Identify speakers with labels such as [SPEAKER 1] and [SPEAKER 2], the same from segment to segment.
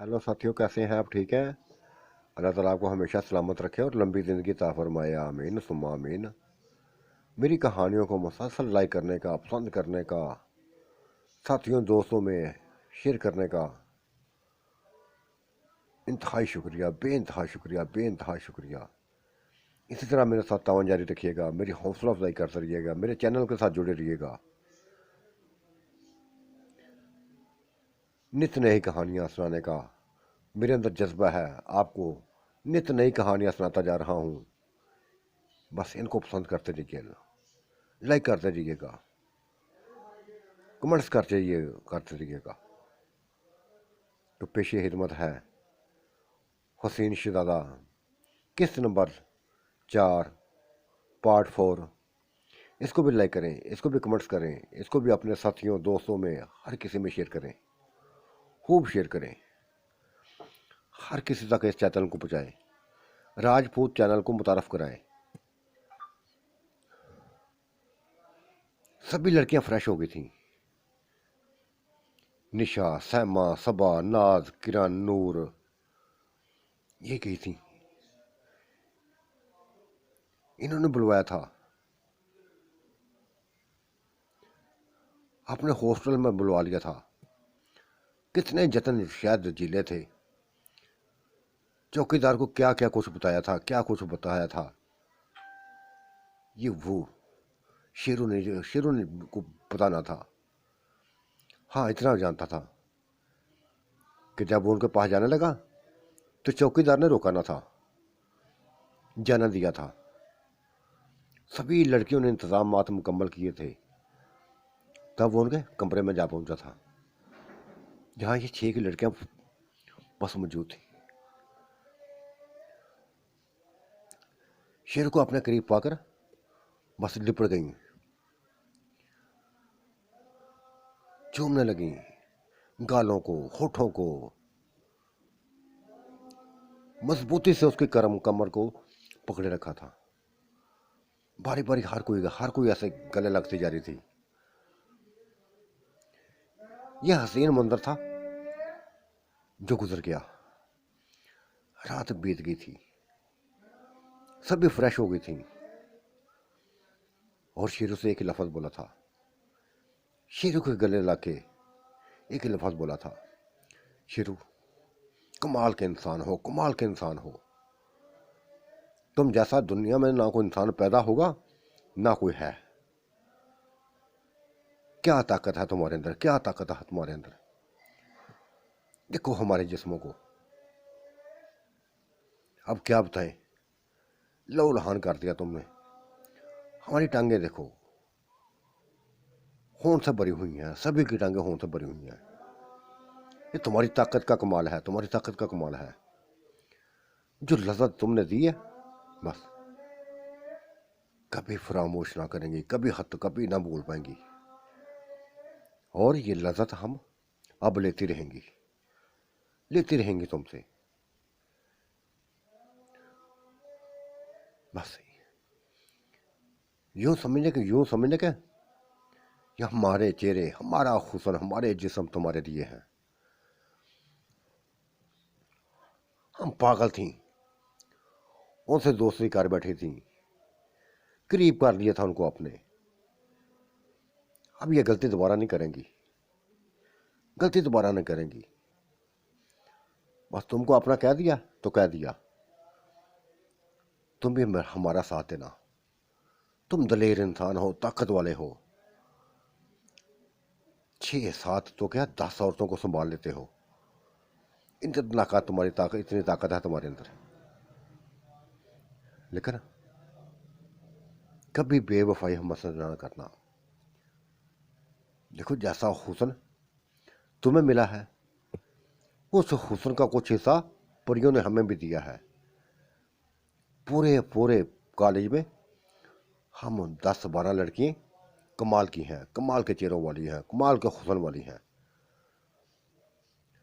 [SPEAKER 1] Hello साथियों, कैसे हैं आप? ठीक हैं? अल्लाह ताला आपको हमेशा सलामत रखे और लंबी ज़िंदगी अता फरमाए। आमीन सुम्मा आमीन। मेरी कहानियों को मुसलसल लाइक करने का, पसंद करने का, साथियों दोस्तों में शेयर करने का इंतहाई शुक्रिया, बेइंतहा शुक्रिया, बेइंतहा शुक्रिया। इसी तरह मेरे साथ तावन जारी रखिएगा, मेरी हौसला अफजाई करते रहिएगा, मेरे चैनल के साथ जुड़े रहिएगा। नित नई कहानियाँ सुनाने का मेरे अंदर जज्बा है। आपको नित नई कहानियाँ सुनाता जा रहा हूँ। बस इनको पसंद करते रहिएगा, लाइक करते रहिएगा, कमेंट्स करते रहिएगा। तो पेशे हिदमत है हसीन शहजादा, किस्त नंबर 4, पार्ट 4। इसको भी लाइक करें, इसको भी कमेंट्स करें, इसको भी अपने साथियों दोस्तों में हर किसी में शेयर करें, खूब शेयर करें, हर किसी तक इस चैनल को पहुँचाएं, राजपूत चैनल को मुतारफ़ कराएं। सभी लड़कियां फ्रेश हो गई थीं। निशा, सैमा, सबा, नाज, किरण, नूर, ये गई थी। इन्होंने बुलवाया था, अपने हॉस्टल में बुलवा लिया था। कितने जतन शायद जिले थे। चौकीदार को क्या क्या कुछ बताया था, क्या कुछ बताया था। ये वो शेरों ने को पता ना था। हाँ, इतना जानता था कि जब वो उनके पास जाने लगा तो चौकीदार ने रोका ना था, जाना दिया था। सभी लड़कियों ने इंतजाम मुकम्मल किए थे। तब वो उनके कमरे में जा पहुंचा था, जहाँ ये 6 की लड़कियां बस मौजूद थी। शेर को अपने करीब पाकर बस लिपट गई, चूमने लगी, गालों को, होठों को, मजबूती से उसके कमर को पकड़े रखा था। बारी बारी हर कोई ऐसे गले लगती जा रही थी। यह हसीन मंजर था जो गुजर गया। रात बीत गई थी, सभी फ्रेश हो गई थी और शेरू से एक ही लफ्ज बोला था। शेरू के गले लाके एक ही लफ्ज बोला था, शेरू कमाल के इंसान हो, कमाल के इंसान हो। तुम जैसा दुनिया में ना कोई इंसान पैदा होगा, ना कोई है। क्या ताकत है तुम्हारे अंदर, क्या ताकत है तुम्हारे अंदर। देखो हमारे जिस्मों को, अब क्या बताएं, लहू लहान कर दिया तुमने। हमारी टांगे देखो, खून से भरी हुई हैं, सभी की टांगे खून से भरी हुई हैं। ये तुम्हारी ताकत का कमाल है, तुम्हारी ताकत का कमाल है। जो लज्जत तुमने दी है, बस कभी फरामोश ना करेंगी, कभी ना भूल पाएंगी। और ये लज्जत हम अब लेती रहेंगी तुमसे। बस यूं समझने के ये हमारे चेहरे, हमारा हुस्न, हमारे जिस्म तुम्हारे लिए हैं। हम पागल थी, उनसे दोस्ती कर बैठी थी, करीब कर लिया था उनको अपने। अब ये गलती दोबारा नहीं करेंगी, गलती दोबारा नहीं करेंगी। बस तुमको अपना कह दिया तो कह दिया, तुम भी हमारा साथ देना। तुम दलेर इंसान हो, ताकत वाले हो। 6 7 तो क्या 10 औरतों को संभाल लेते हो। इतनी ताकत है तुम्हारे अंदर। लेकिन कभी बेवफाई हमसे ना करना। देखो जैसा हुस्न तुम्हें मिला है, उस हुस्न का कुछ हिस्सा परियों ने हमें भी दिया है। पूरे पूरे कॉलेज में हम 10 12 लड़कियां कमाल की हैं, कमाल के चेहरों वाली हैं, कमाल के हुस्न वाली हैं।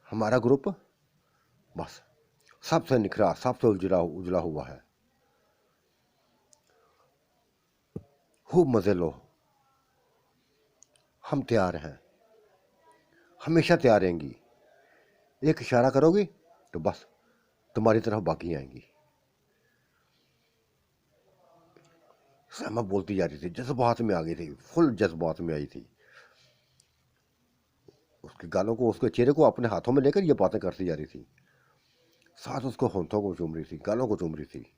[SPEAKER 1] हमारा ग्रुप बस सबसे निखरा, सबसे उजला उजला हुआ है। खूब मजे लो, हम तैयार हैं, हमेशा तैयार रहेंगी। एक इशारा करोगी तो बस तुम्हारी तरफ बाकी आएंगी। सहमा बोलती जा रही थी, जज्बात में आ गई थी, फुल जज्बात में आई थी। उसके गालों को, उसके चेहरे को अपने हाथों में लेकर ये बातें करती जा रही थी, साथ उसको होंठों को चूम रही थी, गालों को चूम रही थी।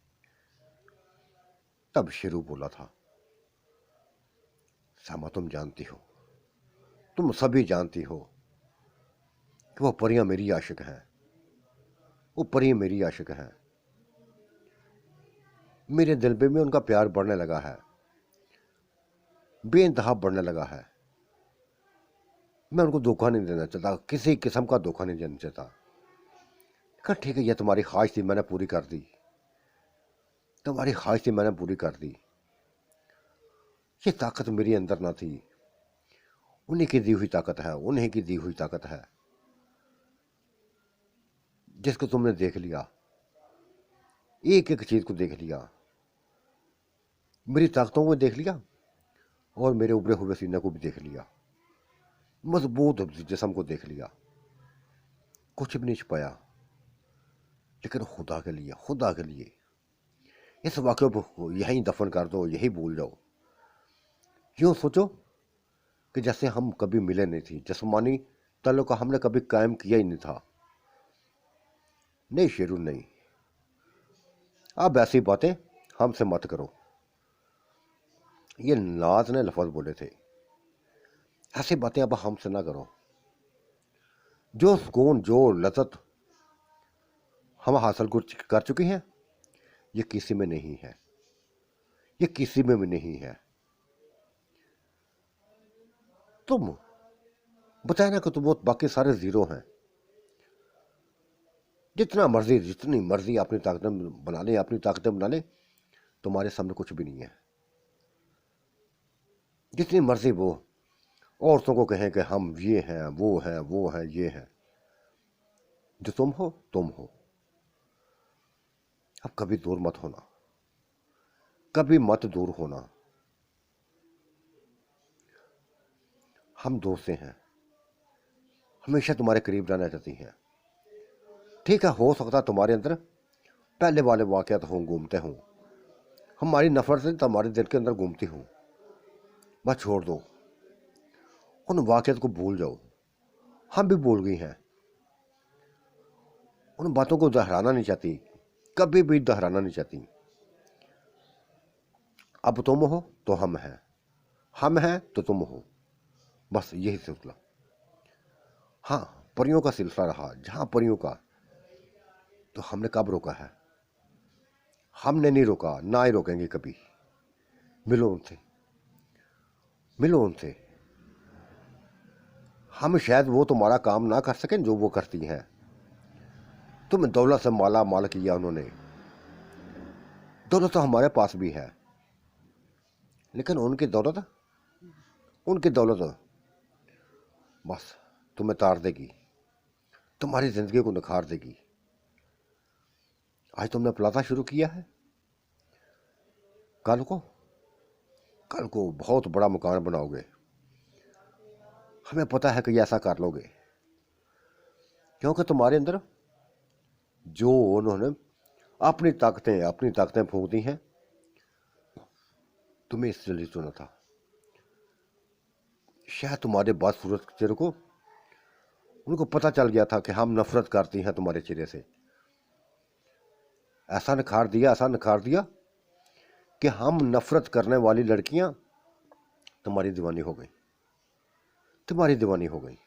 [SPEAKER 1] तब शेरू बोला था, सहमा तुम जानती हो, तुम सभी जानती हो कि वो परियां मेरी आशिक हैं, वो परी मेरी आशिक हैं। मेरे दिल पे में उनका प्यार बढ़ने लगा है, बेइंतहा बढ़ने लगा है। मैं उनको धोखा नहीं देना चाहता, किसी किस्म का धोखा नहीं देना चाहता। कहा ठीक है, ये तुम्हारी ख्वाहिश थी, मैंने पूरी कर दी, तुम्हारी ख्वाहिश थी, मैंने पूरी कर दी। ये ताकत मेरे अंदर ना थी, उन्हीं की दी हुई ताकत है, उन्हीं की दी हुई ताकत है, जिसको तुमने देख लिया, एक एक चीज को देख लिया, मेरी ताकतों को देख लिया और मेरे उभरे हुए सीने को भी देख लिया, मजबूत जिस्म को देख लिया, कुछ भी नहीं छुपाया। लेकिन खुदा के लिए, खुदा के लिए इस वाक्य को यहीं दफन कर दो, यही भूल जाओ। यूं सोचो कि जैसे हम कभी मिले नहीं थी, जिस्मानी ताल्लुक का हमने कभी कायम किया ही नहीं था। नहीं शेरू नहीं, अब ऐसी बातें हमसे मत करो। ये नाज ने लफज बोले थे, ऐसी बातें अब हमसे ना करो। जो सुकून, जो लज़्ज़त हम हासिल कर चुके हैं, ये किसी में नहीं है, ये किसी में भी नहीं है। तुम बताया ना कि तुम वो बाकी सारे जीरो हैं। जितना मर्जी, जितनी मर्जी अपनी ताकतें बना ले, अपनी ताकतें बना ले, तुम्हारे सामने कुछ भी नहीं है। जितनी मर्जी वो औरतों को कहें कि हम ये हैं, वो है, वो है, ये है, जो तुम हो, तुम हो। अब कभी दूर मत होना, कभी मत दूर होना। हम दोस्त हैं, हमेशा तुम्हारे करीब रहना चाहती हैं। ठीक है, हो सकता तुम्हारे अंदर पहले वाले वाक़यात हों, घूमते हों, हमारी नफरत से तुम्हारे दिल के अंदर घूमती हूँ। बस छोड़ दो, उन वाक़यात को भूल जाओ। हम भी भूल गई हैं, उन बातों को दोहराना नहीं चाहती, कभी भी दोहराना नहीं चाहती। अब तुम हो तो हम हैं तो तुम हो, बस यही सिलसिला। हाँ, परियों का सिलसिला रहा, जहाँ परियों का, तो हमने कब रोका है? हमने नहीं रोका, ना ही रोकेंगे कभी। मिलो उनसे, मिलो उनसे। हम शायद वो तुम्हारा काम ना कर सकें जो वो करती हैं। तुम दौलत से माला माल किया उन्होंने, दौलत तो हमारे पास भी है, लेकिन उनकी दौलत बस तुम्हें तार देगी, तुम्हारी जिंदगी को निखार देगी। आज तुमने प्लाजा शुरू किया है, कल को बहुत बड़ा मकान बनाओगे। हमें पता है कि ऐसा कर लोगे, क्योंकि तुम्हारे अंदर जो उन्होंने अपनी ताकतें फूंक दी हैं, तुम्हें इसलिए चुना था। शायद तुम्हारे बाद सूरत के चेहरे को उनको पता चल गया था कि हम नफरत करती हैं तुम्हारे चेहरे से। ऐसा नखार दिया कि हम नफरत करने वाली लड़कियां तुम्हारी दीवानी हो गई, तुम्हारी दीवानी हो गई।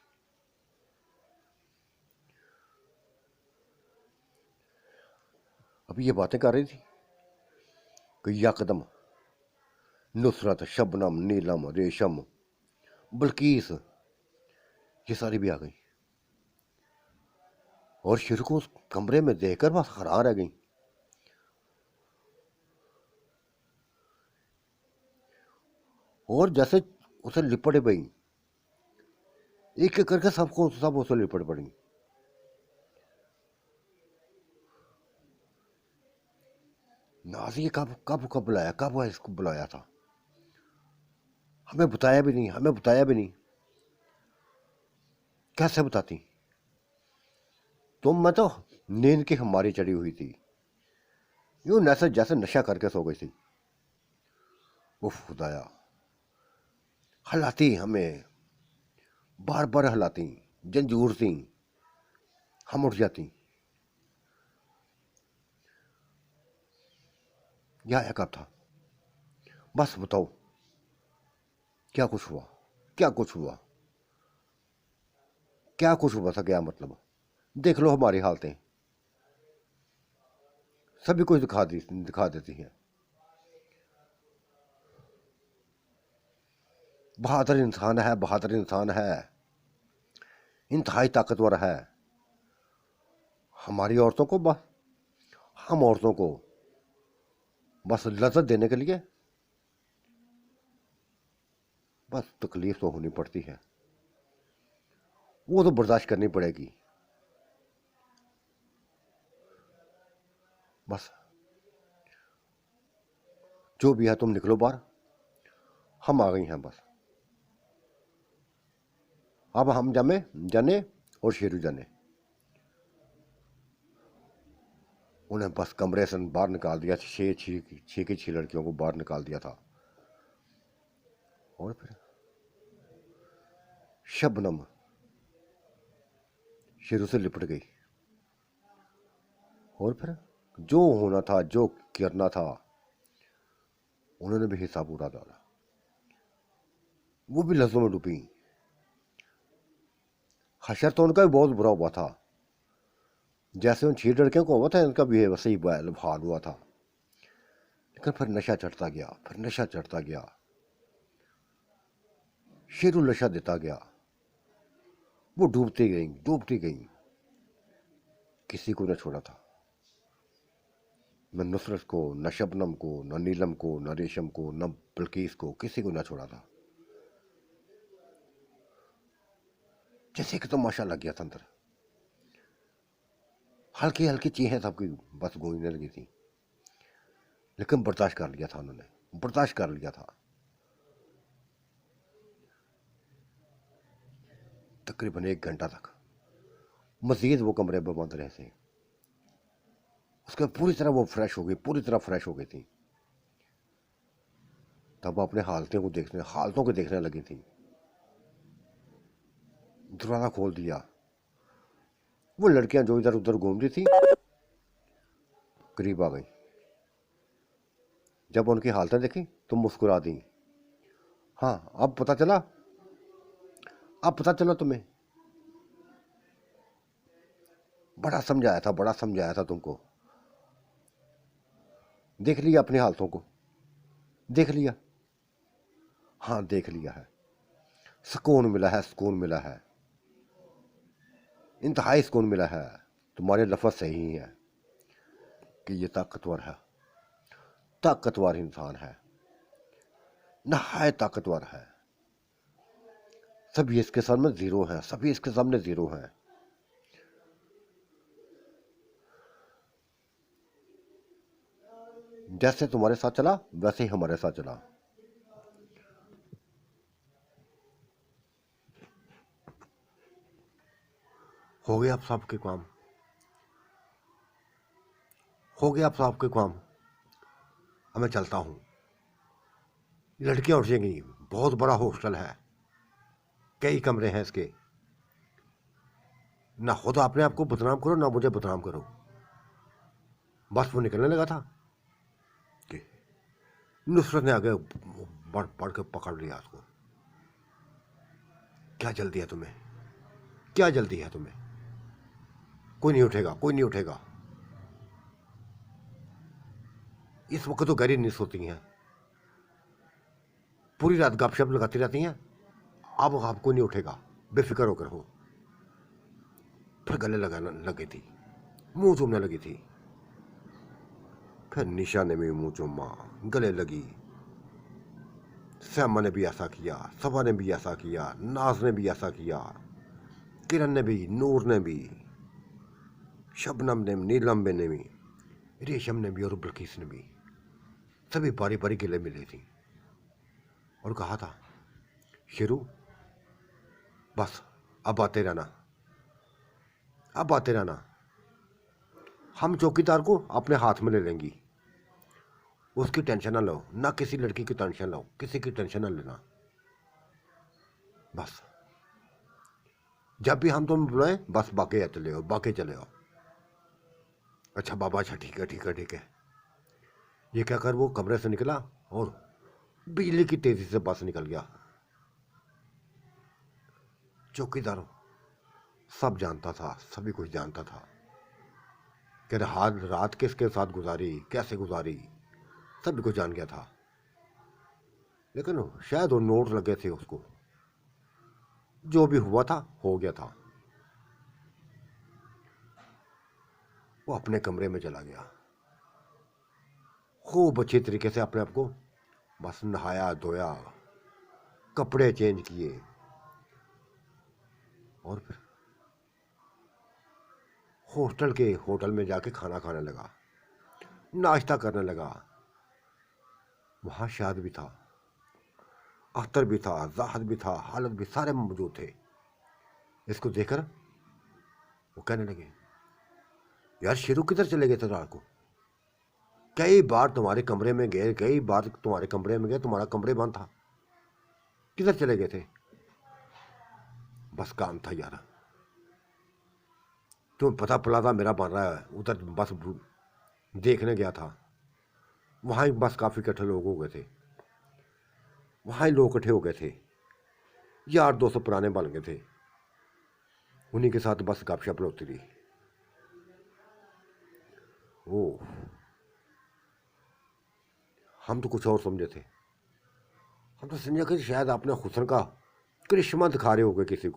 [SPEAKER 1] अभी ये बातें कर रही थी कि यकदम नुसरत, शबनम, नीलम, रेशम, बल्कीस, ये सारी भी आ गई और शिर को उस कमरे में देखकर बस हैरान रह गई। और जैसे उसे लिपट गई, एक एक करके सब उसे लिपट पड़ी। नाजी कब बुलाया, कब इसको बुलाया था? हमें बताया भी नहीं, कैसे बताती? तुम मैं तो नींद की हमारी चढ़ी हुई थी, यूं जैसे जैसे नशा करके सो गई थी। उफ खुदाया, हलाती हमें, बार बार हलाती, झंझूरती, हम उठ जाती। यह एक था। बस बताओ क्या कुछ हुआ, क्या कुछ हुआ, क्या कुछ हुआ था, क्या मतलब। देख लो हमारी हालतें, सभी कुछ दिखा देती हैं। बहादुर इंसान है, बहादुर इंसान है, इंतहाई ताकतवर है। हमारी औरतों को बस, हम औरतों को बस लज्जत देने के लिए बस तकलीफ तो होनी पड़ती है, वो तो बर्दाश्त करनी पड़ेगी। बस जो भी है तुम निकलो बाहर, हम आ गई हैं बस। अब हम जमे जाने और शेरू जाने, उन्हें बस कमरे से बाहर निकाल दिया। छः की छः लड़कियों को बाहर निकाल दिया था। और फिर शबनम शेरू से लिपट गई। और फिर जो होना था, जो करना था, उन्होंने भी हिसाब पूरा डाला। वो भी लफ्जों में डूबी। हशर तो उनका भी बहुत बुरा हुआ था, जैसे उन 6 लड़कियों को हुआ था, इनका भी वैसे ही हाल हुआ था। लेकिन फिर नशा चढ़ता गया, फिर नशा चढ़ता गया, शेरू नशा देता गया। वो डूबती गई, डूबती गई, किसी को न छोड़ा था। न नुसरत को, न शबनम को, न नीलम को, न रेशम को, न बल्कीस को, किसी को न छोड़ा था। जैसे कि तमाशा लग गया था अंदर। हल्की हल्की चीखें सबकी बस गूंजने लगी थी, लेकिन बर्दाश्त कर लिया था उन्होंने, बर्दाश्त कर लिया था। तकरीबन 1 घंटा तक मजीद वो कमरे में बंद रहे थे। उसके बाद पूरी तरह वो फ्रेश हो गई, पूरी तरह फ्रेश हो गई थी। तब अपने हालतों को देखने लगी थी। दरवाजा खोल दिया। वो लड़कियां जो इधर उधर घूम रही थी करीब आ गई। जब उनकी हालतें देखी तो मुस्कुरा दी। हाँ, अब पता चला तुम्हें। बड़ा समझाया था तुमको। देख लिया अपनी हालतों को, देख लिया। हाँ देख लिया है, सुकून मिला है, सुकून मिला है, इंतहाई सुकून मिला है। तुम्हारे लफ्ज़ सही है कि ये ताकतवर है, ताकतवर इंसान है, नहायत ताकतवर है। सभी इसके सामने जीरो हैं, सभी इसके सामने जीरो हैं। जैसे तुम्हारे साथ चला वैसे ही हमारे साथ चला। हो गया अब सबके काम, हो गया अब सबके काम। अब मैं चलता हूँ। लड़कियां उठ जाएंगी, बहुत बड़ा हॉस्टल है, कई कमरे हैं इसके। ना खुद अपने आप को बदनाम करो, ना मुझे बदनाम करो। बस वो निकलने लगा था कि नुसरत ने आगे बढ़ बढ़ के पकड़ लिया उसको। क्या जल्दी है तुम्हें, क्या जल्दी है तुम्हें? कोई नहीं उठेगा, कोई नहीं उठेगा। इस वक्त तो गहरी नींद सोती हैं, पूरी रात गपशप लगाती रहती हैं। अब आपको नहीं उठेगा, बेफिक्र होकर हो। फिर गले लगाने लगी थी, मुंह चूमने लगी थी। फिर निशा ने भी मुंह चूमा, गले लगी। श्यामा ने भी ऐसा किया, सबा ने भी ऐसा किया, नाज ने भी ऐसा किया, किरण ने भी, नूर ने भी, शबनम ने, नीलम ने भी, रेशम ने भी और बल्कीस ने भी। सभी बारी बारी गले मिली थी और कहा था, शेरू बस अब आते रहना, अब आते रहना। हम चौकीदार को अपने हाथ में ले लेंगी, उसकी टेंशन ना लो, ना किसी लड़की की टेंशन लो, किसी की टेंशन ना लेना। बस जब भी हम तुम बुलाए बस बाकी चले हो, बाकी चले हो। अच्छा बाबा, अच्छा ठीक है ठीक है ठीक है। ये क्या कर वो कमरे से निकला और बिजली की तेजी से बस निकल गया। चौकीदार सब जानता था, सभी कुछ जानता था कि रात किसके साथ गुजारी, कैसे गुजारी, सभी कुछ जान गया था। लेकिन शायद वो नोट लगे थे उसको, जो भी हुआ था हो गया था। वो अपने कमरे में चला गया, खूब अच्छी तरीके से अपने आप को बस नहाया धोया, कपड़े चेंज किए और फिर होटल में जाके खाना खाने लगा, नाश्ता करने लगा। वहां शाद भी था, अख्तर भी था, जाहद भी था, हालत भी, सारे मौजूद थे। इसको देखकर वो कहने लगे, यार शेरू किधर चले गए थे रात को? कई बार तुम्हारे कमरे में गए, कई बार तुम्हारे कमरे में गए, तुम्हारा कमरे बंद था, किधर चले गए थे? बस काम था यार, तुम्हें पता पड़ा था मेरा बन रहा है, उधर बस देखने गया था। वहाँ ही बस काफ़ी इकट्ठे लोग हो गए थे, वहाँ ही लोग इकट्ठे हो गए थे, यार 200 पुराने बन गए थे, उन्हीं के साथ बस गपशप होती रही। ओह, हम तो कुछ और समझे थे, हम तो समझे कि शायद अपने हुस्न का करिश्मा दिखा रहे हो गए, किसी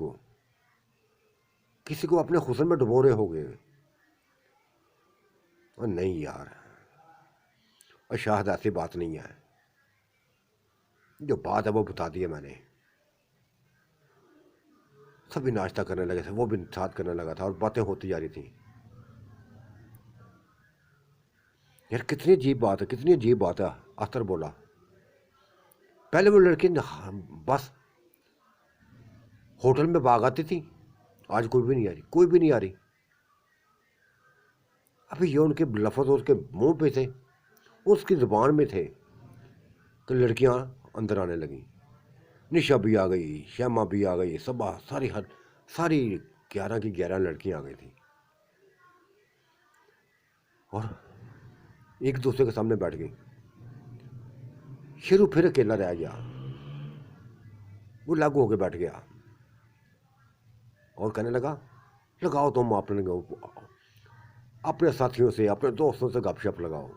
[SPEAKER 1] को अपने हुस्न में डुबो रहे हो गए। और नहीं यार, और शायद ऐसी बात नहीं है, जो बात है वो बता दी है मैंने। सभी नाश्ता करने लगे थे, वो भी साथ करने लगा था और बातें होती जा रही थी। यार कितनी अजीब बात है, कितनी अजीब बात है। अख्तर बोला, पहले वो लड़की बस होटल में भाग आती थी, आज कोई भी नहीं आ रही, कोई भी नहीं आ रही। अभी ये उनके लफ्ज़ उसके मुंह पे थे, उसकी ज़ुबान में थे कि लड़कियां अंदर आने लगी। निशा भी आ गई, श्यामा भी आ गई, सबा सारी 11 की 11 लड़कियां आ गई थी और एक दूसरे के सामने बैठ गई। शेरू फिर अकेला रह गया, वो लागू होकर बैठ गया और कहने लगा, लगाओ तुम अपने साथियों से, अपने दोस्तों से गपशप लगाओ,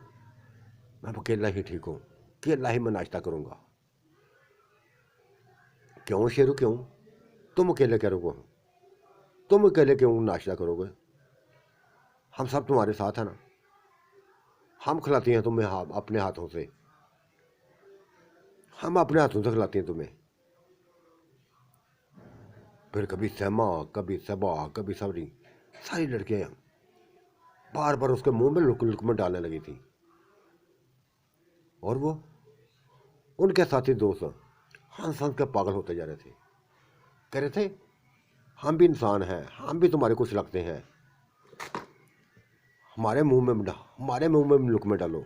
[SPEAKER 1] मैं अकेला ही ठीक हूँ, अकेला ही मैं नाश्ता करूँगा। क्यों शेरू क्यों? तुम अकेले करोगे? तुम अकेले क्यों नाश्ता करोगे? हम सब तुम्हारे साथ हैं ना, हम खिलाते हैं तुम्हें अपने हाथों से, हम अपने हाथों से खिलाते हैं तुम्हें। फिर कभी सहमा, कभी सबा, कभी सबरी, सारी लड़कियां बार बार उसके मुंह में लुक में डालने लगी थी। और वो उनके साथी दोस्त हंस हंस के पागल होते जा रहे थे, कह रहे थे, हम भी इंसान हैं, हम भी तुम्हारे कुछ लगते हैं, हमारे मुंह में लुक में डालो।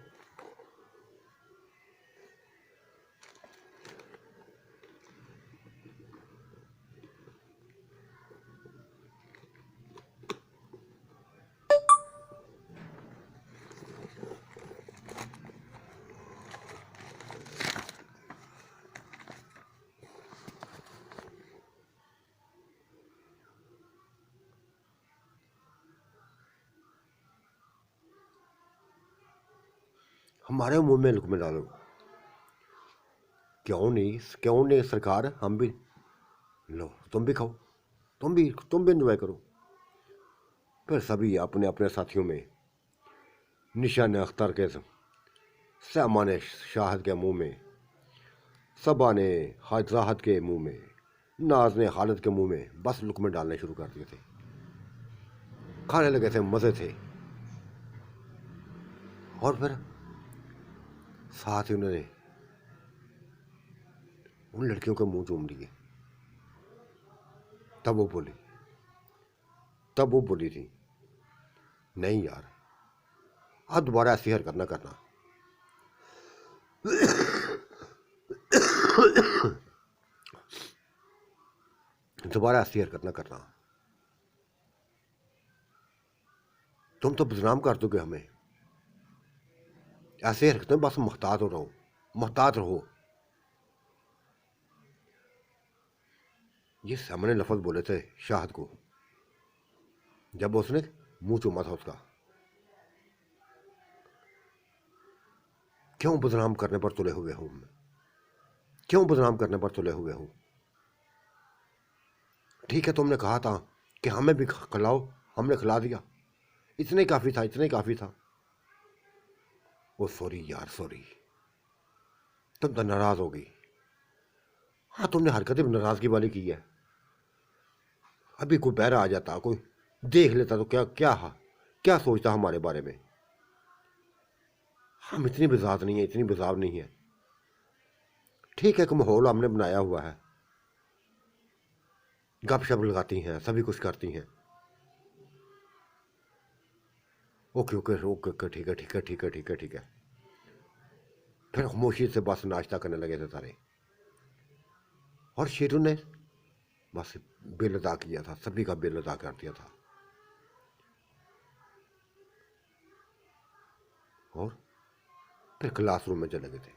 [SPEAKER 1] हमारे मुंह में लुक में डालो, क्यों नहीं सरकार, हम भी लो, तुम भी खाओ, तुम भी एंजॉय करो। फिर सभी अपने अपने साथियों में, निशा ने अख्तर के, श्यामा ने शाहद के मुंह में, सबा ने राहत के मुंह में, नाज ने हालत के मुंह में बस लुकमे डालने शुरू कर दिए थे। खाने लगे थे, मज़े थे। और फिर साथ ही उन्होंने उन लड़कियों के मुंह चूम लिए। तब वो बोली थी, नहीं यार, आप दोबारा ऐसी हरकत ना करना। दोबारा ऐसी हरकत ना करना। तुम तो बदनाम कर दोगे हमें। ऐसे हरकतें बस मुहतात हो रहो, मुहतात रहो। ये सामने लफ्ज बोले थे शाहद को जब उसने मुंह चूमा था उसका। क्यों बदनाम करने पर तुले हुए हो? क्यों बदनाम करने पर तुले हुए हो? ठीक है, तुमने कहा था कि हमें भी खिलाओ, हमने खिला दिया, इतने काफ़ी था, इतने काफ़ी था। ओ सॉरी यार, सॉरी, तुम तो नाराज़ हो गई। हाँ, तुमने हरकतें भी नाराज़गी वाली की है। अभी कोई बहरा आ जाता, कोई देख लेता तो क्या क्या क्या सोचता हमारे बारे में। हम इतनी बिजात नहीं है, इतनी बिजाब नहीं है। ठीक है, एक माहौल हमने बनाया हुआ है, गपशप लगाती हैं, सभी कुछ करती हैं। ओके ओके ओके ओके, ठीक है ठीक है ठीक है ठीक है ठीक है। फिर खामोशी से बस नाश्ता करने लगे थे सारे। और शेरू ने बस बिल अदा किया था, सभी का बिल अदा कर दिया था। और फिर क्लासरूम में चले गए थे।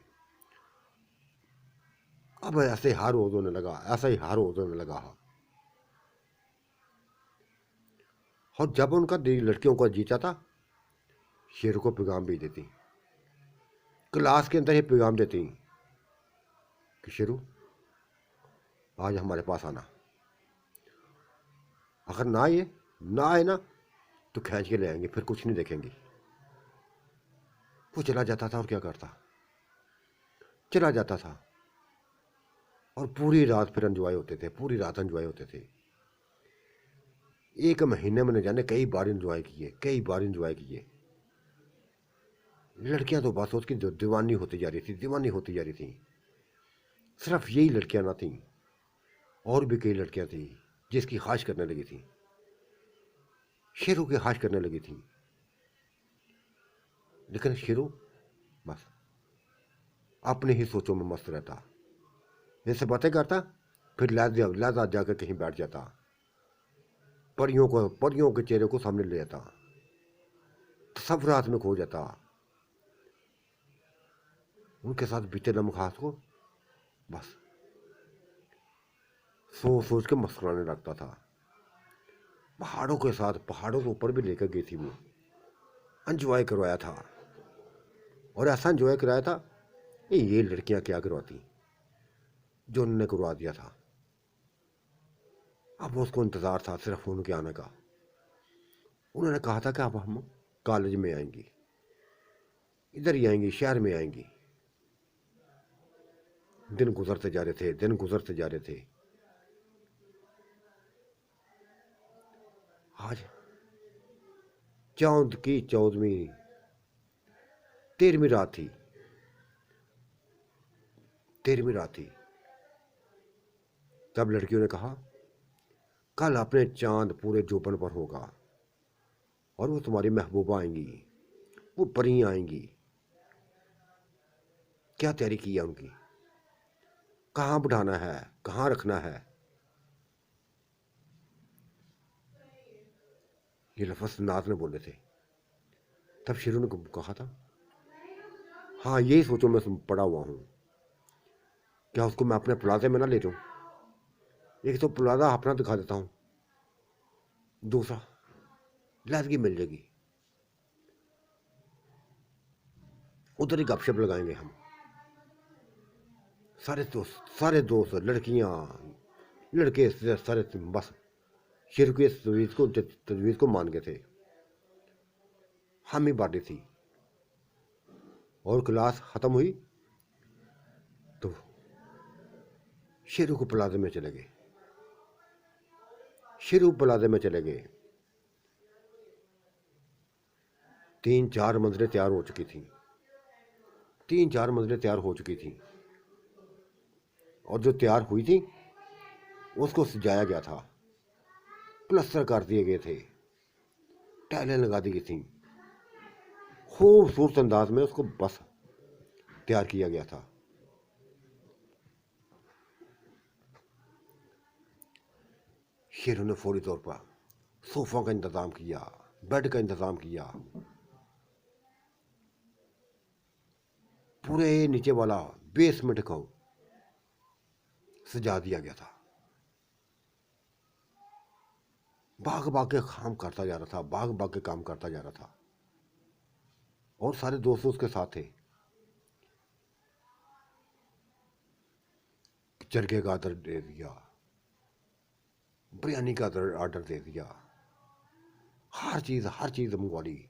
[SPEAKER 1] अब ऐसे हार रोज होने लगा, ऐसा ही हार रोज होने लगा। और जब उनका लड़कियों को जीता था, शेरू को पैगाम भी देती, क्लास के अंदर ही पैगाम देती कि शेरू आज हमारे पास आना, अगर ना आए ना तो खींच के ले आएंगे, फिर कुछ नहीं देखेंगे। वो चला जाता था और क्या करता, चला जाता था। और पूरी रात फिर एंजॉय होते थे, पूरी रात एंजॉय होते थे। एक महीने में न जाने कई बार एंजॉय किए, कई बार एंजॉय किए। लड़कियां तो बस उसकी दीवानी होती जा रही थी, दीवानी होती जा रही थी। सिर्फ यही लड़कियां ना थी, और भी कई लड़कियां थी जिसकी ख्वाहिश करने लगी थी, शेरू की ख्वाहिश करने लगी थी। लेकिन शेरू बस अपनी ही सोचों में मस्त रहता, जैसे बातें करता, फिर लहजा जाकर कहीं बैठ जाता, परियों के चेहरे को सामने ले जाता, सब रात में खो जाता, उनके साथ बीते लम्हात को बस सोच सोच के मुस्कुराने लगता था। पहाड़ों के साथ, पहाड़ों के ऊपर भी लेकर गई थी वो, एंजॉय करवाया था। और ऐसा एंजॉय कराया था ये लड़कियां क्या करवाती जो उन्होंने करवा दिया था। अब उसको इंतज़ार था सिर्फ उनके आने का। उन्होंने कहा था कि अब हम कॉलेज में आएंगी, इधर ही आएंगी, शहर में आएंगी। दिन गुजरते जा रहे थे, दिन गुजरते जा रहे थे। आज चांद की 14वीं 13वीं रात थी, 13वीं रात थी। तब लड़कियों ने कहा कल अपने चांद पूरे जोबन पर होगा और वो तुम्हारी महबूबा आएंगी, वो परियां आएंगी। क्या तैयारी की है उनकी, कहाँ बढ़ाना है, कहाँ रखना है। ये लफ्ज़ नाज ने बोले थे। तब शेरू ने कहा था हाँ यही सोचो मैं पड़ा हुआ हूँ, क्या उसको मैं अपने प्लाजे में ना ले जाऊँ। एक तो प्लाजा अपना दिखा देता हूँ, दूसरा लहजगी मिल जाएगी, उधर ही गपशप लगाएंगे हम सारे दोस्त लड़कियां लड़के सारे बस शेरू की तजवीज़ को मान गए थे। हम ही बाटी थी। और क्लास ख़त्म हुई तो शेरू को प्लाजे में चले गए, शेरू प्लाजे में चले गए। 3-4 मंजिलें तैयार हो चुकी थी, 3-4 मंजिलें तैयार हो चुकी थी। और जो तैयार हुई थी उसको सजाया गया था, प्लस्तर कर दिए गए थे, टाइलें लगा दी गई थी, खूबसूरत अंदाज में उसको बस तैयार किया गया था। शेरों ने फौरी तौर पर सोफा का इंतज़ाम किया, बेड का इंतज़ाम किया, पूरे नीचे वाला बेसमेंट को सजा दिया गया था। भाग भाग के काम करता जा रहा था, भाग भाग के काम करता जा रहा था, और सारे दोस्त उसके साथ थे। जरगे का ऑर्डर दे दिया, बिरयानी का ऑर्डर दे दिया, हर चीज़ मंगवा ली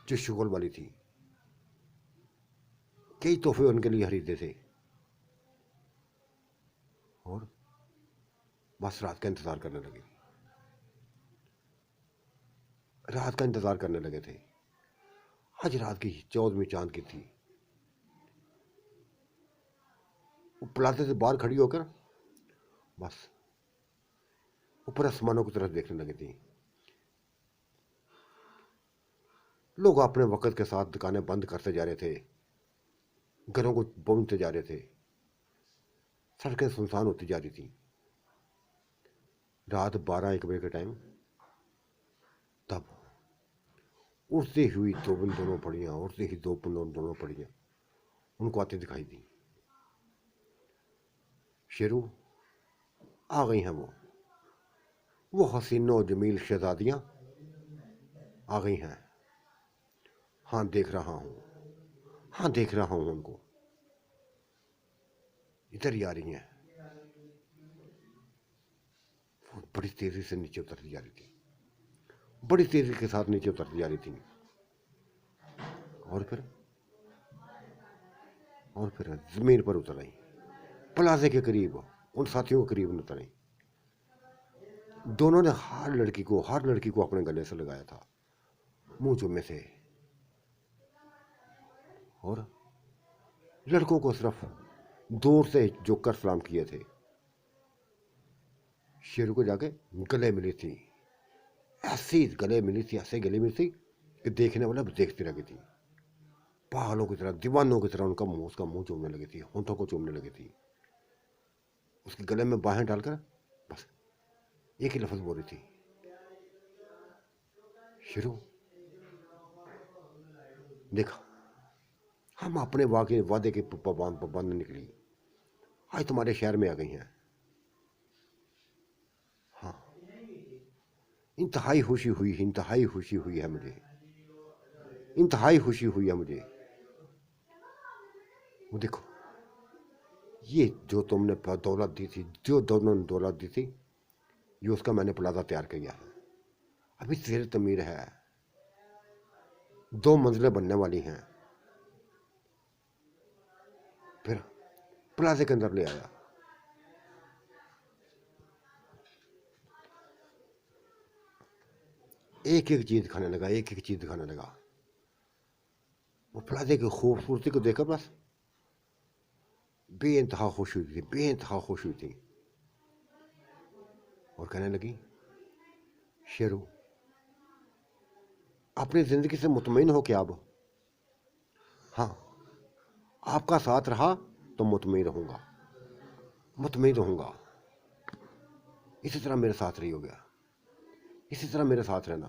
[SPEAKER 1] जो शुगर वाली थी। कई तोहफे उनके लिए खरीदे थे, और बस रात का इंतज़ार करने लगे। रात का इंतज़ार करने लगे थे। आज रात की 14वीं चांद की थी। वो प्लाजे से बाहर खड़ी होकर बस ऊपर आसमानों की तरफ देखने लगी थी। लोग अपने वक्त के साथ दुकानें बंद करते जा रहे थे, घरों को बूंदते जा रहे थे, सड़कें सुनसान होती जा रही थी। रात 12-1 बजे के टाइम तब उड़ती हुई दोनों पड़ियाँ, उड़ती ही दोनों पड़ियाँ उनको आती दिखाई दी। शेरू आ गई हैं वो हसीनो जमील शहजादियाँ आ गई हैं। हाँ देख रहा हूँ उनको, इधर ही आ रही हैं। वो बड़ी तेजी से नीचे उतरती जा रही थी, बड़ी तेजी के साथ नीचे उतरती जा रही थी। और फिर जमीन पर उतर आई, प्लाजे के करीब, उन साथियों के करीब उतर आई। दोनों ने हर लड़की को अपने गले से लगाया था, मुंह चूमे से, और लड़कों को सिर्फ दूर से जोकर सलाम किए थे। शेरू को जाके गले मिली थी, ऐसे गले मिली थी कि देखने वाला देखती रह गई थी। पागलों की तरह, दीवानों की तरह उसका मुंह चूमने लगी थी, होंठों को चूमने लगी थी। उसके गले में बाहें डालकर बस एक ही लफ्ज बोल रही थी, शेरू देखा, हम अपने वादे के पाबंद निकली, आज तुम्हारे शहर में आ गई हैं। हाँ, इंतहाई खुशी हुई है मुझे, इंतहाई खुशी हुई है मुझे। वो देखो, ये जो तुमने दौलत दी थी, जो दोनों ने दौलत दी थी, ये उसका मैंने प्लाजा तैयार किया है। अभी जेर तमीर है, 2 मंजिलें बनने वाली हैं। फिर प्लाजे के अंदर ले आया। एक एक चीज दिखाने लगा। वो प्लाजे की खूबसूरती को देखकर बस बेइंतहा खुश हुई थी, और कहने लगी, शेरू अपनी जिंदगी से मुतमईन हो क्या अब? हाँ, आपका साथ रहा तो मुतमईन रहूंगा। इसी तरह मेरे साथ रही हो गया, इसी तरह मेरे साथ रहना,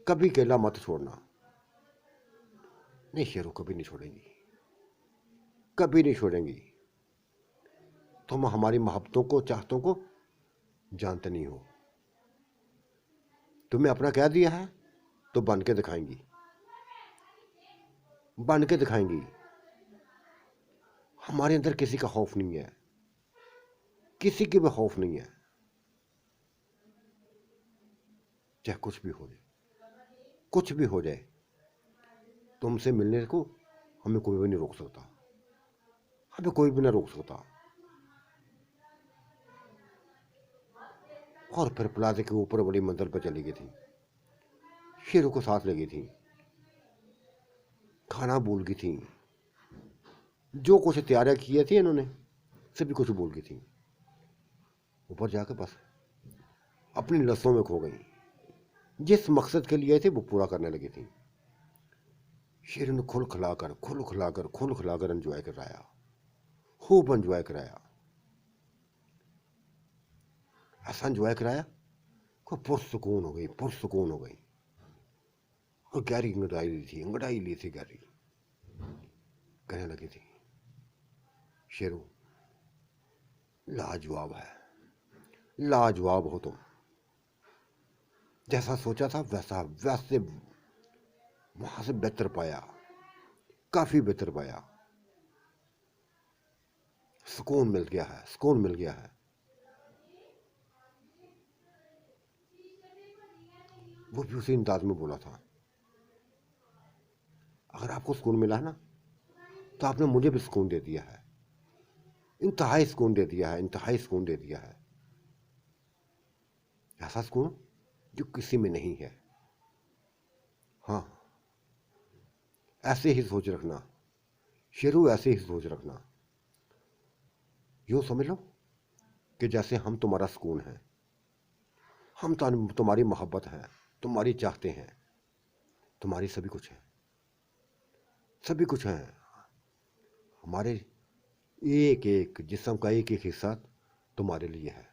[SPEAKER 1] कभी अकेला मत छोड़ना। नहीं शेरू, कभी नहीं छोड़ेंगी। तुम हमारी मोहब्बतों को, चाहतों को जानते नहीं हो। तुम्हें अपना कह दिया है तो बन के दिखाएंगी। हमारे अंदर किसी का खौफ नहीं है, किसी के भी खौफ नहीं है, चाहे कुछ भी हो जाए, तुमसे मिलने को हमें कोई भी नहीं रोक सकता। और फिर प्लाजे के ऊपर बड़ी मंजिल पर चली गई थी। शेरू को साथ लगी थी, खाना भूल गई थी, जो कुछ तैयारियां की थी इन्होंने सभी कुछ भूल गई थी। ऊपर जाकर बस अपनी लफ्ज़ों में खो गई, जिस मकसद के लिए थे वो पूरा करने लगी थी। शेरू ने खुल खिलाकर एंजॉय कराया, खूब एंजॉय कराया। ऐसा एंजॉय कराया को पुरसकून हो गई। और गहरी अंगड़ाई ली थी गहरी। कहने लगी थी, शेरू लाजवाब हो तुम, जैसा सोचा था वैसे वहां से बेहतर पाया, काफी बेहतर पाया। सुकून मिल गया है। वो भी उसी अंदाज में बोला था, अगर आपको सुकून मिला है ना, तो आपने मुझे भी सुकून दे दिया है, इंतहाई सुकून दे दिया है। ऐसा सुकून जो किसी में नहीं है। हाँ, ऐसे ही सोच रखना शेरू, ऐसे ही सोच रखना। यूं समझ लो कि जैसे हम तुम्हारा सुकून है, हम तुम्हारी मोहब्बत है, तुम्हारी चाहते हैं, तुम्हारी सभी कुछ है। हमारे एक एक जिस्म का एक एक हिस्सा तुम्हारे लिए है,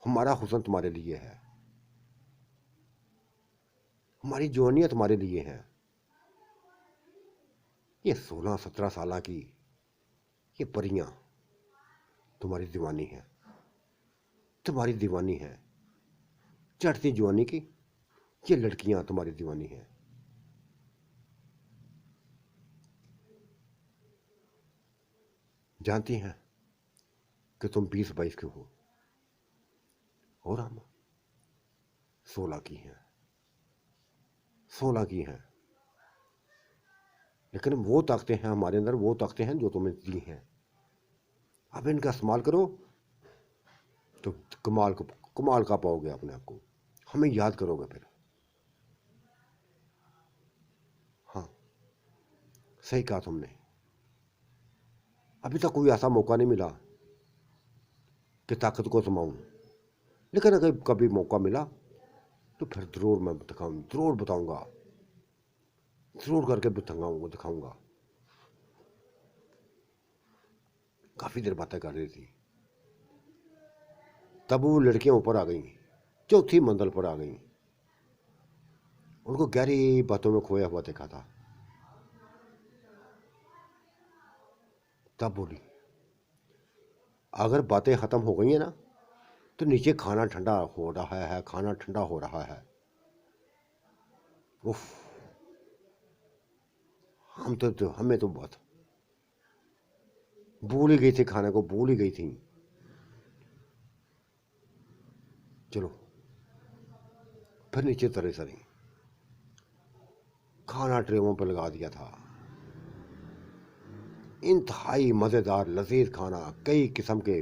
[SPEAKER 1] हमारा हुस्न तुम्हारे लिए है, हमारी जवानियां तुम्हारे लिए है। ये 16-17 साल की ये परियां तुम्हारी दीवानी है। चढ़ती जवानी की ये लड़कियां तुम्हारी दीवानी है। जानती हैं कि तुम 20-22 के हो और हम 16 की हैं। लेकिन वो ताकतें हैं हमारे अंदर, वो ताकतें हैं जो तुम्हें दी हैं। अब इनका इस्तेमाल करो तो कमाल का पाओगे अपने आप को, हमें याद करोगे फिर। हाँ, सही कहा तुमने। अभी तक कोई ऐसा मौका नहीं मिला कि ताकत को समाऊं, लेकिन अगर कभी मौका मिला तो फिर जरूर बताऊंगा, जरूर करके दिखाऊंगा। काफी देर बातें कर रही थी, तब वो लड़कियां ऊपर आ गई, चौथी मंजिल पर आ गई। उनको गहरी बातों में खोया हुआ देखा था। तब बोली, अगर बातें खत्म हो गई है ना, तो नीचे खाना ठंडा हो रहा है। उफ, हमें तो बहुत भूल ही गई थी, खाने को भूल ही गई थी। चलो फिर नीचे तरे सरी, खाना ट्रेवों पर लगा दिया था। इंतहाई मज़ेदार लजीज खाना, कई किस्म के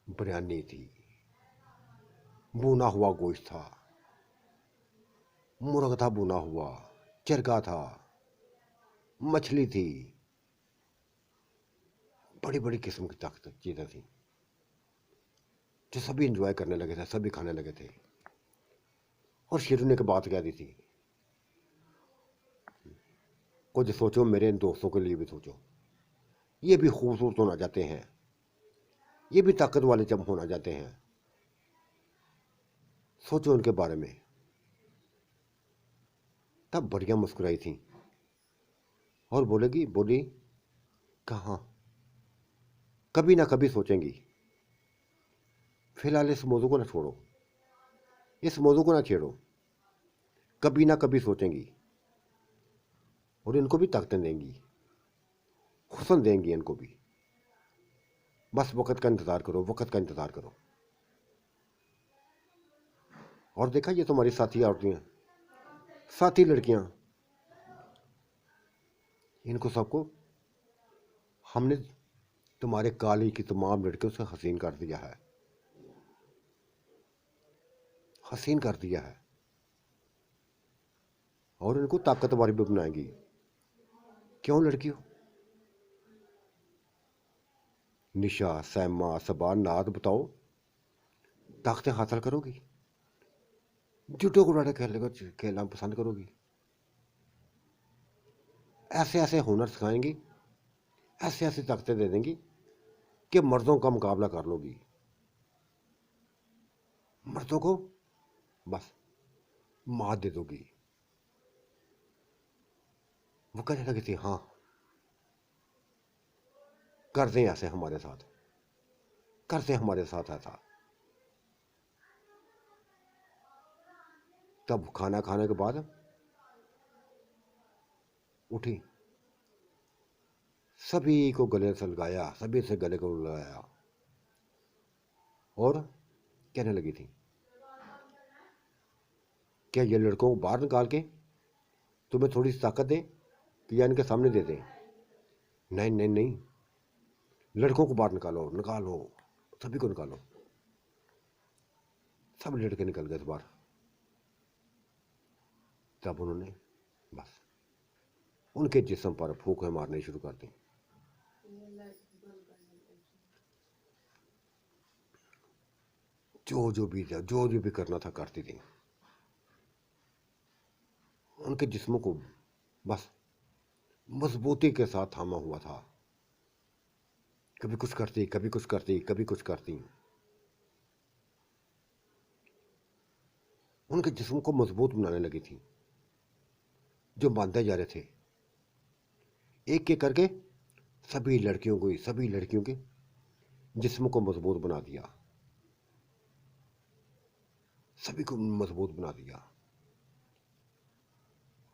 [SPEAKER 1] बिरयानी थी, भुना हुआ गोश्त था, मुर्गा था भुना हुआ, चरगा था, मछली थी, बड़ी बड़ी किस्म की ताकत चीज़ें थी जो सभी इंजॉय करने लगे थे, सभी खाने लगे थे। और शेरू ने एक बात कह दी थी, कुछ सोचो, मेरे इन दोस्तों के लिए भी सोचो, ये भी खूबसूरत होना चाहते हैं, ये भी ताकत वाले जब होना चाहते हैं, सोचो उनके बारे में। तब बढ़िया मुस्कुराई थी और बोली, कहाँ, कभी ना कभी सोचेंगी। फिलहाल इस मौजू को ना छोड़ो, इस मौजू को ना छेड़ो, कभी ना कभी सोचेंगी और इनको भी ताकतें देंगी, हुस्न देंगी इनको भी। बस वक्त का इंतज़ार करो। और देखा, ये तुम्हारी साथी औरतें, साथी लड़कियां, इनको सबको हमने तुम्हारे काली की तमाम लड़कियों से हसीन कर दिया है, और इनको ताकतवर भी बनाएंगी। क्यों लड़कियों? निशा, सैमा, सबा, नाद, बताओ, ताकतें हासिल करोगी? जूडो गुड़ाने खेलना पसंद करोगी? ऐसे ऐसे हुनर सिखाएंगी, ऐसे ऐसी ताकतें दे देंगी कि मर्दों का मुकाबला कर लोगी। मर्दों को बस मात दे दोगी। वो कहने लगी थी हाँ कर दें ऐसे हमारे साथ, कर दें हमारे साथ ऐसा। तब खाना खाने के बाद उठी, सभी को गले से लगाया, सभी से गले को लगाया और कहने लगी थी क्या ये लड़कों को बाहर निकाल के तुम्हें थोड़ी सी ताकत दें कि या इनके सामने दे दें? नहीं नहीं नहीं, लड़कों को बाहर निकालो, निकालो, सभी को निकालो। सब लड़के निकल गए बाहर। तब उन्होंने बस उनके जिस्म पर फूंकें मारनी शुरू कर दी। जो जो भी करना था करती थी। उनके जिस्मों को बस मजबूती के साथ थामा हुआ था। कभी कुछ करती, कभी कुछ करती, कभी कुछ करती। उनके जिस्म को मजबूत बनाने लगी थी। जो बांधते जा रहे थे एक एक करके, सभी लड़कियों के जिस्म को मजबूत बना दिया, सभी को मजबूत बना दिया।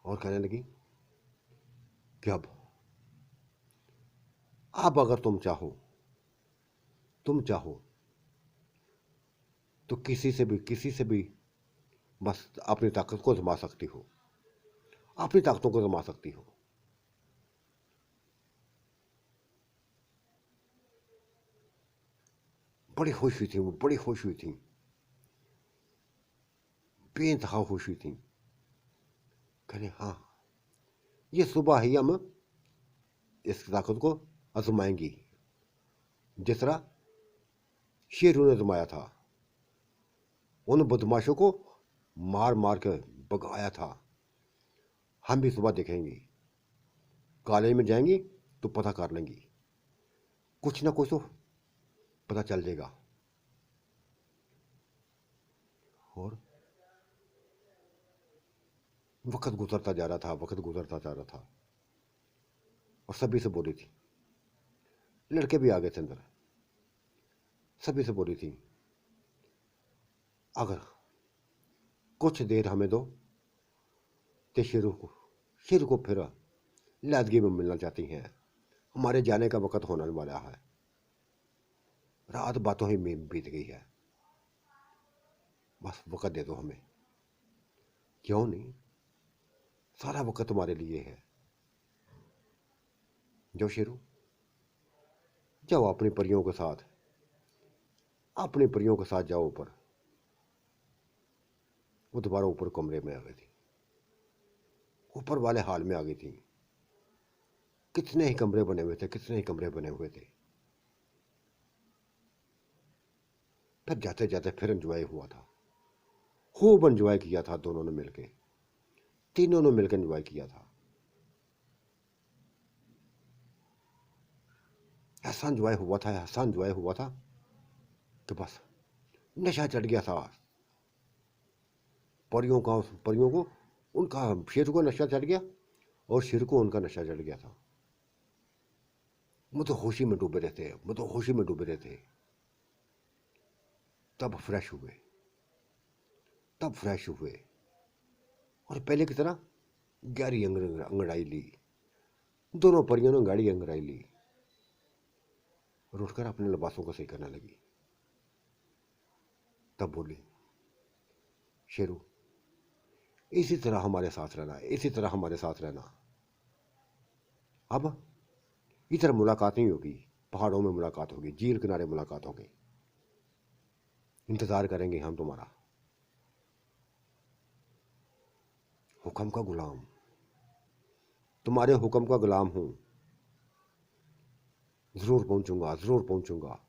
[SPEAKER 1] और कहने लगी कि अब अगर तुम चाहो तो किसी से भी बस अपनी ताकत को आजमा सकती हो, अपनी ताकतों को आजमा सकती हो। बड़ी खुश हुई थी वो, बड़ी खुश हुई थी, बेइंतहा खुश हुई थी। कहे हाँ ये सुबह ही हम इस ताकत को आजमाएंगी जिस तरह शेरों ने आजमाया था, उन बदमाशों को मार मार कर भगाया था। हम भी सुबह देखेंगे, कॉलेज में जाएंगी तो पता कर लेंगी, कुछ ना कुछ तो पता चल जाएगा। और वक्त गुजरता जा रहा था, वक्त गुजरता जा रहा था और सभी से बोली थी, लड़के भी आ गए थे अंदर, सभी से बोली थी अगर कुछ देर हमें दो तो शेरू को फिर लादगी में मिलना चाहती हैं, हमारे जाने का वक्त होने वाला है, रात बातों ही में बीत गई है, बस वक्त दे दो हमें। क्यों नहीं, सारा वक्त तुम्हारे लिए है। जो शेरू जाओ अपनी परियों के साथ, अपनी परियों के साथ जाओ ऊपर। वो दोबारा ऊपर कमरे में आ गई थी, ऊपर वाले हाल में आ गई थी। कितने ही कमरे बने हुए थे, कितने ही कमरे बने हुए थे। फिर जाते जाते फिर एंजॉय हुआ था, खूब एंजॉय किया था दोनों ने मिलके, तीनों ने मिलकर एंजॉय किया था। ऐसा एंजॉय हुआ था, ऐसा एंजॉय हुआ था कि बस नशा चढ़ गया था परियों को उनका, शेर को नशा चढ़ गया और शेर को उनका नशा चढ़ गया था। वो तो होशी में डूबे रहते, वो तो होशी में डूबे रहते। तब फ्रेश हुए, तब फ्रेश हुए और पहले की तरह गहरी अंगड़ाई ली। दोनों परियों ने गाड़ी अंगड़ाई ली और उठकर अपने लिबासों को सही करने लगी। तब बोली शेरू इसी तरह हमारे साथ रहना, इसी तरह हमारे साथ रहना। अब इधर मुलाकात नहीं होगी, पहाड़ों में मुलाकात होगी, झील किनारे मुलाकात होगी, इंतजार करेंगे हम तुम्हारा। हुक्म का गुलाम, तुम्हारे हुक्म का गुलाम हूं, जरूर पहुंचूंगा, जरूर पहुंचूंगा।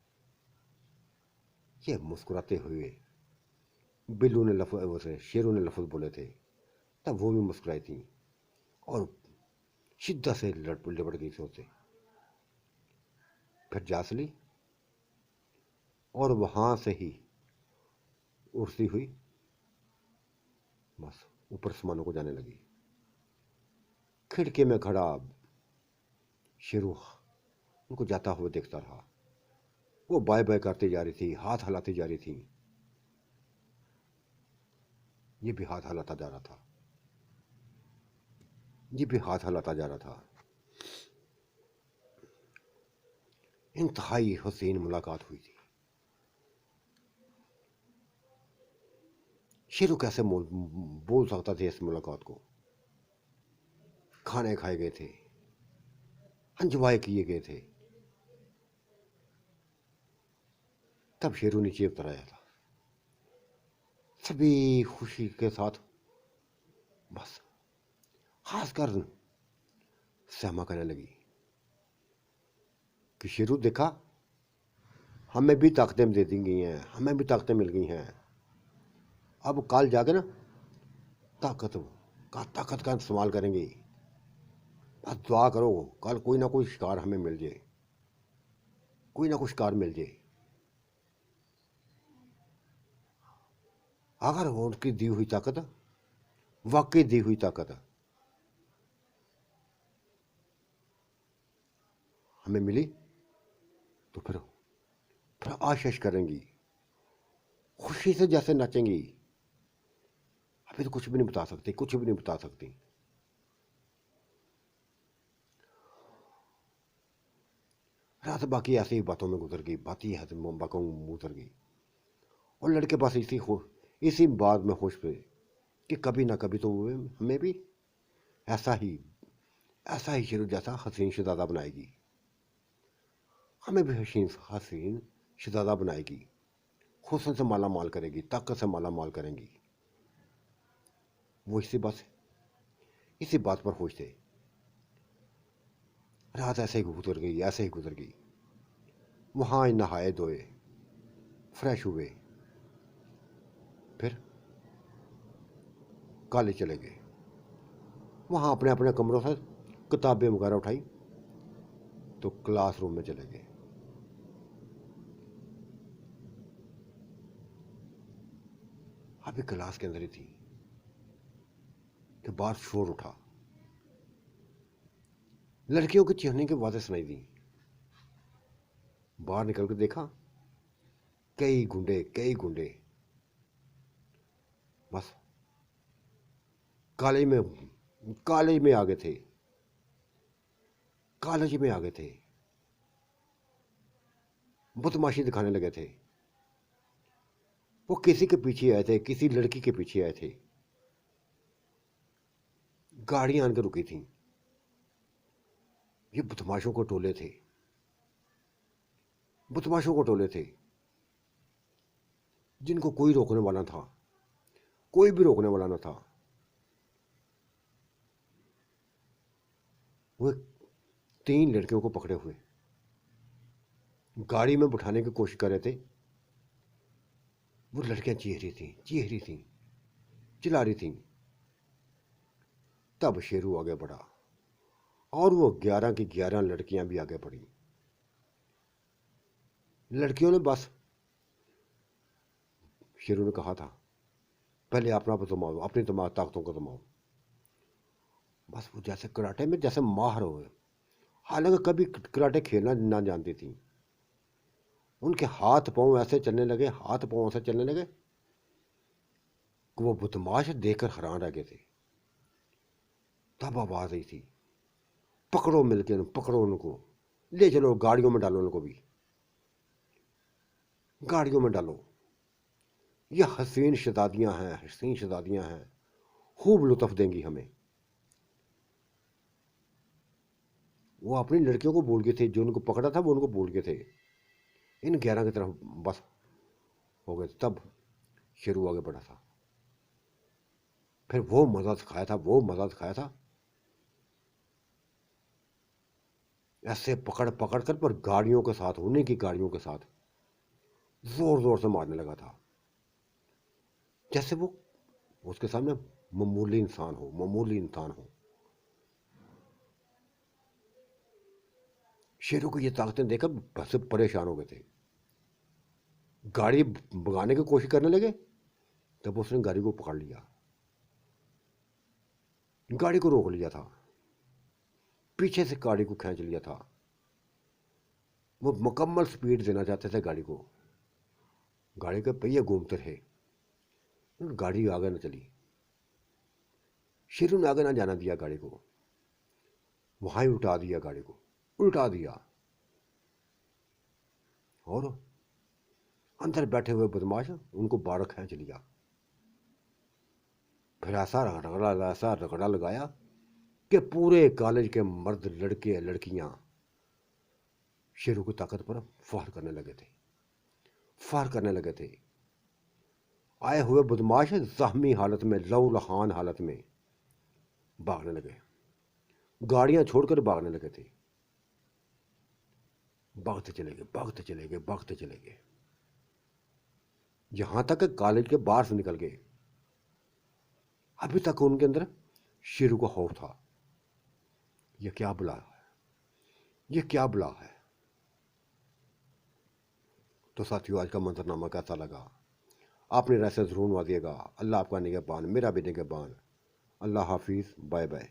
[SPEAKER 1] ये मुस्कुराते हुए बिल्लू ने लफ्ज, शेरों ने लफ्ज बोले थे, तब वो भी मुस्कुराई थी और सीधा से लिपट गई थी उससे। फिर जास ली और वहां से ही उड़ती हुई बस ऊपर आसमानों को जाने लगी। खिड़की में खड़ा शेरू उनको जाता हुआ देखता रहा। वो बाय बाय करती जा रही थी, हाथ हिलाती जा रही थी, ये भी हाथ हिलाता जा रहा था, ये भी हाथ हिलाता जा रहा था। इंतहाई हसीन मुलाकात हुई थी। शेरू कैसे बोल सकता था इस मुलाकात को। खाने खाए गए थे, अंजवाय किए गए थे, तब शेरू नीचे उतर आया था। सभी खुशी के साथ बस खासकर सहमा कहने लगी कि शेरू देखा, हमें भी ताकतें दे दी गई हैं, हमें भी ताकतें मिल गई हैं। अब कल जाके ना ताकत का इस्तेमाल करेंगे। बस दुआ करो कल कोई ना कोई शिकार हमें मिल जाए, कोई ना कोई शिकार मिल जाए। अगर उनकी दी हुई ताकत वाकई दी हुई ताकत हमें मिली तो फिर आशीष करेंगी, खुशी से जैसे नाचेंगी। अभी तो कुछ भी नहीं बता सकती, कुछ भी नहीं बता सकती। रात बाकी ऐसे ही बातों में गुजर गई, बात ही बातों में गुजर गई। और लड़के पास इसी बात में खुश थे कि कभी ना कभी तो हमें भी ऐसा ही शेरू जैसा हसीन शहजादा बनाएगी, हमें भी हसीन शहजादा बनाएगी, हुस्न से माला माल करेगी, ताकत से माला माल करेंगी। वो इसी बात पर खुश थे। रात ऐसे ही गुजर गई, ऐसे ही गुजर गई। वहां नहाए धोए, फ्रेश हुए, फिर कॉलेज चले गए। वहां अपने अपने कमरों से किताबें वगैरह उठाई तो क्लासरूम में चले गए। अभी क्लास के अंदर ही थी कि बाहर शोर उठा, लड़कियों के चीखने की आवाजें सुनाई दी। बाहर निकल कर देखा, कई गुंडे बस कॉलेज में आ गए थे, कॉलेज में आ गए थे, बदमाशी दिखाने लगे थे। वो किसी के पीछे आए थे, किसी लड़की के पीछे आए थे। गाड़ियां आकर रुकी थी। ये बदमाशों को टोले थे, बदमाशों को टोले थे, जिनको कोई रोकने वाला था, कोई भी रोकने वाला ना था। वो 3 लड़कियों को पकड़े हुए गाड़ी में बिठाने की कोशिश कर रहे थे। वो लड़कियां चीख रही थी, चिल्ला रही थी। तब शेरू आगे बढ़ा और वो 11 की 11 लड़कियां भी आगे बढ़ी। लड़कियों ने बस शेरू ने कहा था, पहले अपना जमाओ, अपनी ताकतों को जमाओ। बस वो जैसे कराटे में जैसे माहिर हो गए, हालांकि कभी कराटे खेलना ना जानती थी। उनके हाथ पांव ऐसे चलने लगे, हाथ पांव ऐसे चलने लगे कि वो बदमाश देखकर हैरान रह गए थे। तब आवाज आई थी, पकड़ो मिलके, पकड़ो उनको, ले चलो गाड़ियों में डालो, उनको भी गाड़ियों में डालो। ये हसीन शहजादियां हैं, हसीन शहजादियां हैं, खूब लुत्फ देंगी हमें। वो अपनी लड़कियों को बोल गए थे, जो उनको पकड़ा था वो उनको बोल गए थे। इन 11 की तरफ बस हो गए। तब शेरू आगे बढ़ा था, फिर वो मजा सिखाया था। ऐसे पकड़ पकड़ कर, पर गाड़ियों के साथ, उन्हीं की गाड़ियों के साथ जोर जोर से मारने लगा था, जैसे वो उसके सामने मामूली इंसान हो। शेरों को ये ताकतें देखकर बस परेशान हो गए थे। गाड़ी भगाने की कोशिश करने लगे, तब उसने गाड़ी को पकड़ लिया, गाड़ी को रोक लिया था, पीछे से गाड़ी को खींच लिया था। वो मुकम्मल स्पीड देना चाहते थे गाड़ी को, गाड़ी के पहिए घूमते थे, गाड़ी आगे न चली। शेरों ने आगे ना जाना दिया गाड़ी को, वहां ही उल्टा दिया, गाड़ी को उल्टा दिया। और अंदर बैठे हुए बदमाश उनको बाहर खींच लिया। फिर ऐसा रगड़ा लगाया कि पूरे कॉलेज के मर्द लड़के लड़कियां शेरों की ताकत पर फार करने लगे थे, फार करने लगे थे। आए हुए बदमाश जख्मी हालत में, लहूलुहान हालत में भागने लगे, गाड़ियां छोड़कर भागने लगे थे। भागते चले गए, भागते चले गए, भागते चले गए, यहां तक कॉलेज के बाहर से निकल गए। अभी तक उनके अंदर शेरों का खौफ था। यह क्या बुला है, यह क्या बुला है। तो साथियों, आज का मंजरनामा कैसा लगा? आपने राय से जरूर नवाजिएगा। अल्लाह आपका निगहबान, मेरा भी निगहबान। अल्लाह हाफिज़, बाय बाय।